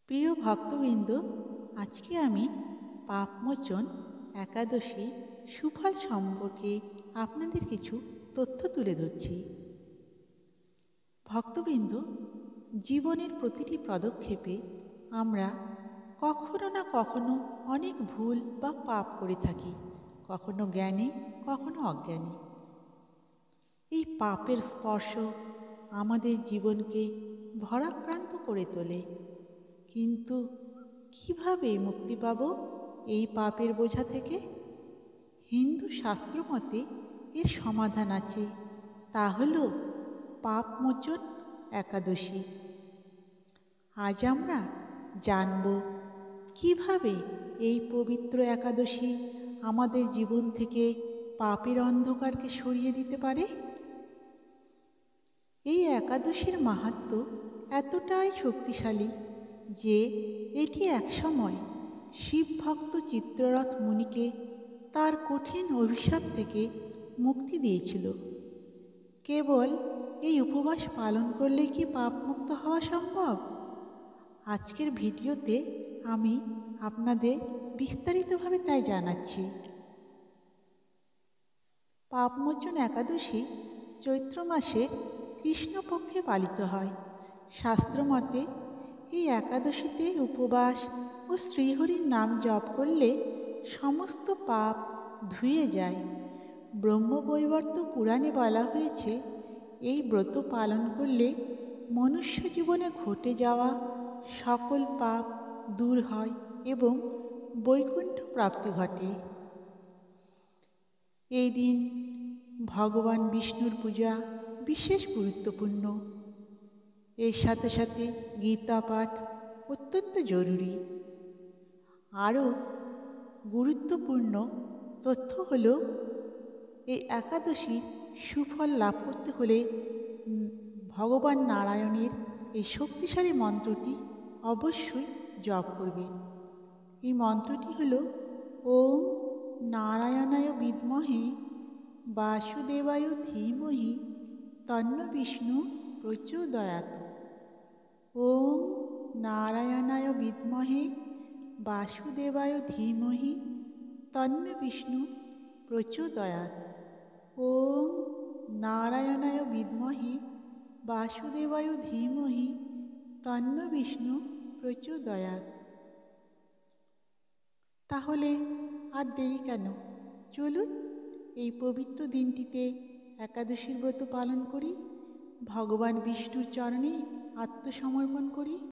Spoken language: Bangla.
প্রিয় ভক্তবৃন্দ, আজকে আমি পাপমোচন একাদশী সুফল সম্পর্কে আপনাদের কিছু তথ্য তুলে ধরছি। ভক্তবৃন্দ, জীবনের প্রতিটি পদক্ষেপে আমরা কখনো না কখনো অনেক ভুল বা পাপ করে থাকি, কখনো জ্ঞানে কখনো অজ্ঞানে। এই পাপের স্পর্শ আমাদের জীবনকে ভারাক্রান্ত করে তোলে। কিন্তু কিভাবে মুক্তি পাব এই পাপের বোঝা থেকে? হিন্দু শাস্ত্র মতে এর সমাধান আছে, তা হল পাপমোচন একাদশী। আজ আমরা জানব কিভাবে এই পবিত্র একাদশী আমাদের জীবন থেকে পাপের অন্ধকারকে সরিয়ে দিতে পারে। এই একাদশীর মাহাত্ম্য এতটাই শক্তিশালী যে এটি একসময় শিবভক্ত চিত্ররথ মুনিকে তার কঠিন অভিশাপ থেকে মুক্তি দিয়েছিল। কেবল এই উপবাস পালন করলে কি পাপমুক্ত হওয়া সম্ভব? আজকের ভিডিওতে আমি আপনাদের বিস্তারিতভাবে তাই জানাচ্ছি। পাপমোচন একাদশী চৈত্র মাসে কৃষ্ণপক্ষে পালিত হয়। শাস্ত্রমতে এই একাদশীতে উপবাস ও শ্রীহরির নাম জপ করলে সমস্ত পাপ ধুয়ে যায়। ব্রহ্মবৈবর্ত পুরাণে বলা হয়েছে, এই ব্রত পালন করলে মনুষ্য জীবনে ঘটে যাওয়া সকল পাপ দূর হয় এবং বৈকুণ্ঠ প্রাপ্তি ঘটে। এই দিন ভগবান বিষ্ণুর পূজা বিশেষ গুরুত্বপূর্ণ। এর সাথে সাথে গীতা পাঠ অত্যন্ত জরুরি। আরও গুরুত্বপূর্ণ তথ্য হল, এই একাদশীর সুফল লাভ করতে হলে ভগবান নারায়ণের এই শক্তিশালী মন্ত্রটি অবশ্যই জপ করবেন। এই মন্ত্রটি হল ওম নারায়ণায় বিদ্মহে বাসুদেবায় ধীমহি তন্ন বিষ্ণু প্রচোদয়াৎ। ওম নারায়ণায় বিদ্মহে বাসুদেবায় ধীমহি তন্ন বিষ্ণু প্রচোদয়াৎ। ওম নারায়ণায় বিদ্মহে বাসুদেবায় ধীমহি তন্ন বিষ্ণু প্রচোদয়াৎ। তাহলে আর দেরি কেন? চলুন এই পবিত্র দিনটিতে একাদশীর ব্রত পালন করি, ভগবান বিষ্ণুর চরণে আত্মসমর্পণ করি।